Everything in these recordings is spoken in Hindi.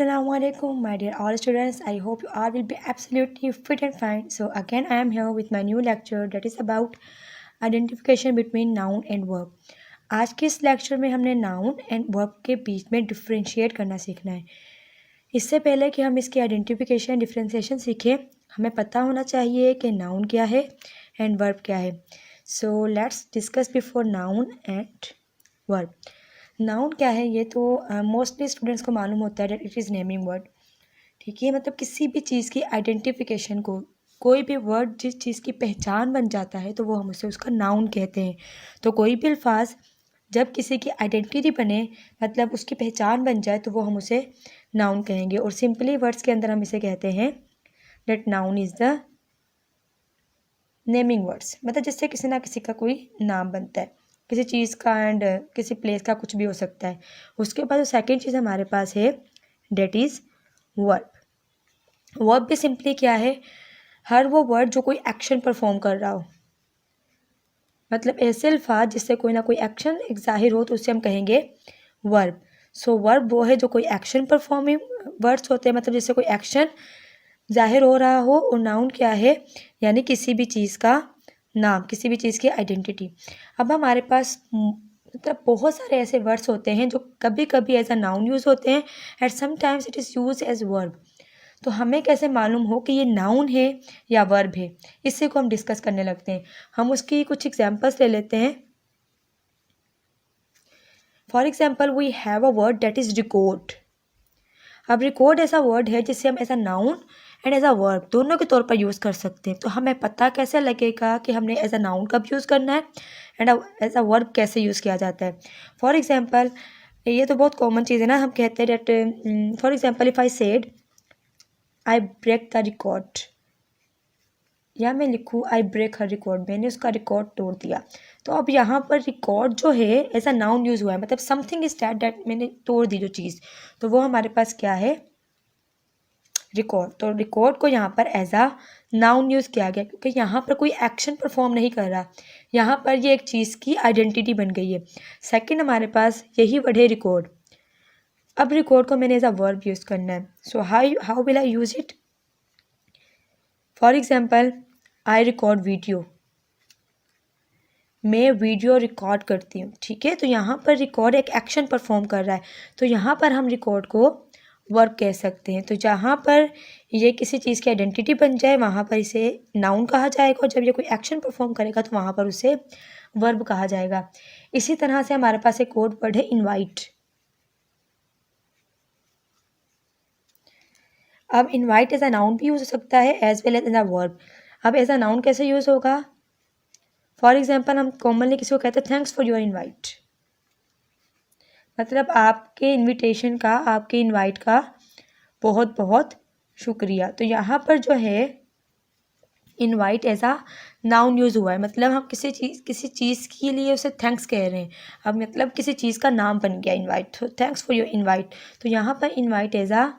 Assalamualaikum, my dear all students. I hope you all will be absolutely fit and fine. So again, I am here with my new lecture that is about identification between noun and verb. आज के इस लेक्चर में हमने नाउन एंड वर्ब के बीच में डिफ्रेंशिएट करना सीखना है. इससे पहले कि हम इसकी आइडेंटिफिकेशन डिफ्रेंशिएशन सीखें, हमें पता होना चाहिए कि नाउन क्या है एंड वर्ब क्या है. So let's discuss before noun and verb. Noun क्या है ये तो मोस्टली स्टूडेंट्स को मालूम होता है that it is naming word. ठीक है, मतलब किसी भी चीज़ की आइडेंटिफिकेशन को, कोई भी वर्ड जिस चीज़ की पहचान बन जाता है तो वो हम उसे उसका नाउन कहते हैं. तो कोई भी अल्फाज जब किसी की आइडेंटिटी बने, मतलब उसकी पहचान बन जाए, तो वो हम उसे नाउन कहेंगे. और सिंपली वर्ड्स के अंदर हम इसे कहते हैं that noun is the naming words, मतलब जिससे किसी ना किसी का कोई नाम बनता है, किसी चीज़ का एंड किसी प्लेस का कुछ भी हो सकता है. उसके बाद जो सेकेंड चीज़ हमारे पास है डेट इज़ वर्ब. वर्ब भी सिंपली क्या है, हर वो वर्ड जो कोई एक्शन परफॉर्म कर रहा हो, मतलब ऐसे अल्फाज जिससे कोई ना कोई एक्शन एक जाहिर हो तो उससे हम कहेंगे वर्ब. सो वर्ब वो है जो कोई एक्शन परफॉर्मिंग वर्ड्स होते हैं, मतलब जिससे कोई एक्शन जाहिर हो रहा हो. और नाउन क्या है, यानी किसी भी चीज़ का नाम, किसी भी चीज़ की आइडेंटिटी. अब हमारे पास मतलब बहुत सारे ऐसे वर्ड्स होते हैं जो कभी कभी एज अ नाउन यूज़ होते हैं and sometimes it is use as verb. तो हमें कैसे मालूम हो कि ये नाउन है या वर्ब है, इसी को हम डिस्कस करने लगते हैं. हम उसकी कुछ एग्जांपल्स ले लेते हैं. For example we have a word that is record. अब रिकॉर्ड ऐसा वर्ड है जिसे हम as a noun and as a verb दोनों के तौर पर यूज़ कर सकते हैं. तो हमें पता कैसे लगेगा कि हमने एज अ नाउन कब यूज़ करना है एंड एज अ वर्ब कैसे यूज़ किया जाता है. फॉर एग्जांपल, ये तो बहुत कॉमन चीज़ है ना, हम कहते हैं that for example if I said I break the record, या मैं लिखूँ आई ब्रेक हर रिकॉर्ड, मैंने उसका रिकॉर्ड तोड़ दिया. तो अब यहाँ पर रिकॉर्ड जो है एज अ नाउन यूज़ हुआ है, मतलब समथिंग इज दैट मैंने तोड़ दी जो चीज़, तो वो हमारे पास क्या है, रिकॉर्ड. तो रिकॉर्ड को यहाँ पर एज अ नाउन यूज़ किया गया क्योंकि यहाँ पर कोई एक्शन परफॉर्म नहीं कर रहा, यहाँ पर ये एक चीज़ की आइडेंटिटी बन गई है. सेकंड हमारे पास यही वर्ड है रिकॉर्ड. अब रिकॉर्ड को मैंने एज अ वर्ब यूज़ करना है. So how will I use it. For example I record video, मैं वीडियो रिकॉर्ड करती हूँ. ठीक है, तो यहाँ पर रिकॉर्ड एक एक्शन परफॉर्म कर रहा है, तो यहाँ पर हम रिकॉर्ड को वर्ब कह सकते हैं. तो जहाँ पर ये किसी चीज़ की आइडेंटिटी बन जाए वहाँ पर इसे नाउन कहा जाएगा, और जब ये कोई एक्शन परफॉर्म करेगा तो वहाँ पर उसे वर्ब कहा जाएगा. इसी तरह से हमारे पास एक और वर्ड है इनवाइट. अब इनवाइट एज अ नाउन भी यूज़ हो सकता है as well as a verb. अब एज अ नाउन कैसे यूज़ होगा. फॉर एग्जाम्पल हम कॉमनली किसी को कहते हैं थैंक्स फॉर योर इनवाइट, मतलब आपके इनविटेशन का, आपके इनवाइट का बहुत बहुत शुक्रिया. तो यहाँ पर जो है invite as a noun use हुआ है, मतलब हम किसी चीज़ के लिए उसे थैंक्स कह रहे हैं. अब मतलब किसी चीज़ का नाम बन गया इनवाइट, तो थैंक्स फॉर योर इनवाइट. तो यहाँ पर invite as a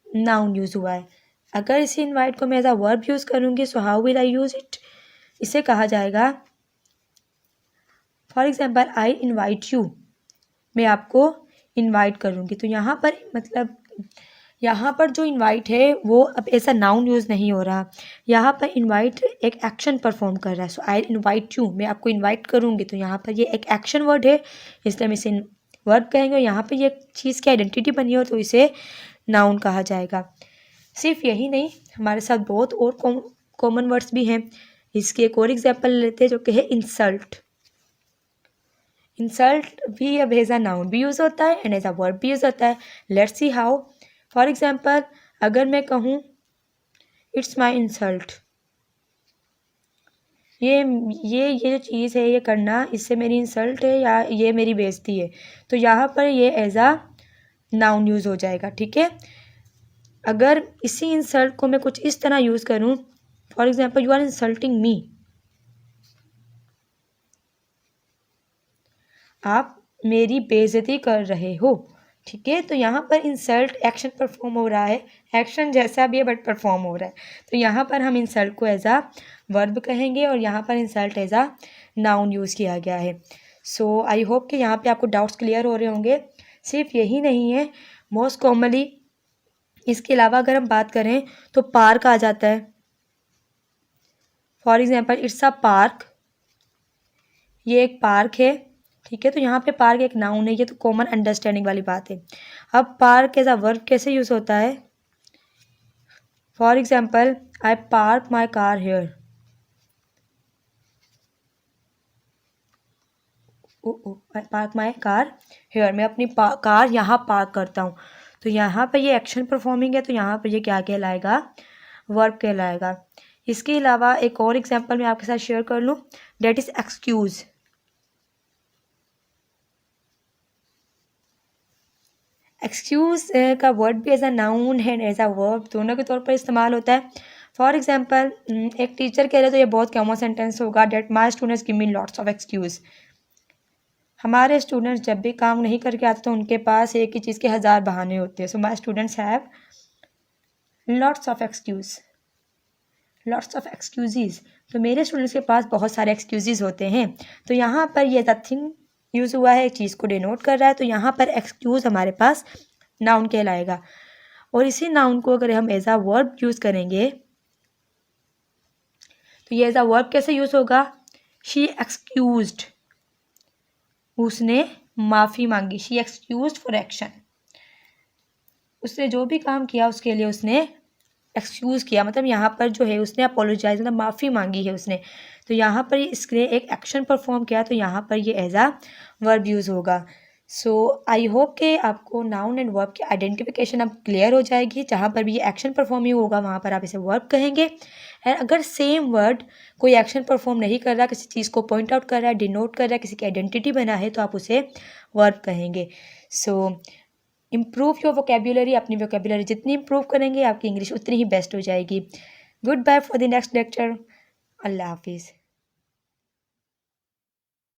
noun use हुआ है. अगर इसी इनवाइट को मैं एज अ वर्ब यूज़ करूँगी, so how will I use it. इसे कहा जाएगा for example I invite you, मैं आपको इनवाइट करूँगी. तो यहाँ पर मतलब यहाँ पर जो इनवाइट है वो अब ऐसा नाउन यूज़ नहीं हो रहा, यहाँ पर इनवाइट एक एक्शन परफॉर्म कर रहा है. सो आई इनवाइट यू, मैं आपको इनवाइट करूँगी. तो यहाँ पर ये एक एक्शन वर्ड है, इसलिए हम इसे वर्ब कहेंगे. और यहाँ पर ये चीज़ की आइडेंटिटी बनी हो तो इसे नाउन कहा जाएगा. सिर्फ यही नहीं, हमारे साथ बहुत और कॉमन वर्ड्स भी हैं. इसके एक और एग्जाम्पल लेते हैं जो कि है इंसल्ट. इंसल्ट भी अब एज अ नाउन भी यूज़ होता है एंड एज अ वर्ब भी यूज़ होता है. Let's see how. For example अगर मैं कहूँ इट्स माई इंसल्ट, ये जो चीज़ है ये करना, इससे मेरी इंसल्ट है या ये मेरी बेइज्जती है, तो यहाँ पर ये एज अ नाउन यूज़ हो जाएगा. ठीक है, अगर इसी इंसल्ट को मैं कुछ इस तरह यूज़ करूँ, for example you are insulting me, आप मेरी बेइज्जती कर रहे हो. ठीक है, तो यहाँ पर इंसल्ट एक्शन परफॉर्म हो रहा है, एक्शन जैसा भी है बट परफॉर्म हो रहा है. तो यहाँ पर हम इंसल्ट को एज अ वर्ब कहेंगे और यहाँ पर insult as a noun use किया गया है. सो आई होप कि यहाँ पे आपको डाउट्स क्लियर हो रहे होंगे. सिर्फ यही नहीं है, मोस्ट कॉमनली इसके अलावा अगर हम बात करें तो पार्क आ जाता है। For example it's a park, ये एक पार्क है, ठीक है। तो यहाँ पे पार्क एक नाउन है, ये तो कॉमन अंडरस्टैंडिंग वाली बात है। अब पार्क एज अ वर्ब कैसे यूज़ होता है? For example I park my car here, I park my car here, मैं अपनी कार यहाँ पार्क करता हूँ। तो यहाँ पर ये एक्शन परफॉर्मिंग है, तो यहाँ पर ये क्या कहलाएगा? वर्ब कहलाएगा। इसके अलावा एक और एग्जांपल मैं आपके साथ शेयर कर लूँ, डेट इज़ एक्सक्यूज़। एक्सक्यूज़ का वर्ड भी एज अ नाउन है एज अ वर्ब दोनों के तौर पर इस्तेमाल होता है। फॉर एग्जांपल एक टीचर कह रहे तो ये बहुत कॉमन सेंटेंस होगा, that my students give me lots of excuse. हमारे स्टूडेंट्स जब भी काम नहीं करके आते तो उनके पास एक ही चीज़ के 1000 बहाने होते हैं। So my students have lots of excuse, lots of excuse. तो मेरे स्टूडेंट्स के पास बहुत सारे एक्सक्यूज़ होते हैं। तो यहाँ पर ये द थिंग यूज़ हुआ है, एक चीज़ को डिनोट कर रहा है। तो यहाँ पर एक्सक्यूज़ हमारे पास नाउन कहलाएगा। और इसी नाउन को अगर हम एज अ वर्ब यूज़ करेंगे तो ये एज अ वर्ब कैसे यूज़ होगा? शी एक्सक्यूज्ड, उसने माफ़ी मांगी। शी एक्सक्यूज्ड फॉर एक्शन, उसने जो भी काम किया उसके लिए उसने एक्सक्यूज़ किया, मतलब यहाँ पर जो है उसने अपोलोजाइज मतलब माफ़ी मांगी है उसने। तो यहाँ पर इसने एक एक्शन परफॉर्म किया, तो यहाँ पर ये एज अ वर्ब यूज़ होगा। सो आई होप कि आपको नाउन एंड वर्ब की आइडेंटिफिकेशन अब क्लियर हो जाएगी। जहाँ पर भी ये एक्शन परफॉर्मिंग होगा वहाँ पर आप इसे वर्ब कहेंगे। एंड अगर सेम वर्ड कोई एक्शन परफॉर्म नहीं कर रहा, किसी चीज़ को पॉइंट आउट कर रहा है, डिनोट कर रहा है, किसी की आइडेंटिटी बना है, तो आप उसे वर्ब कहेंगे। सो इम्प्रूव योर वोकेबुलरी, अपनी वोकेबुलरी जितनी इम्प्रूव करेंगे आपकी इंग्लिश उतनी ही बेस्ट हो जाएगी। Goodbye for the next lecture. अल्लाह हाफिज़।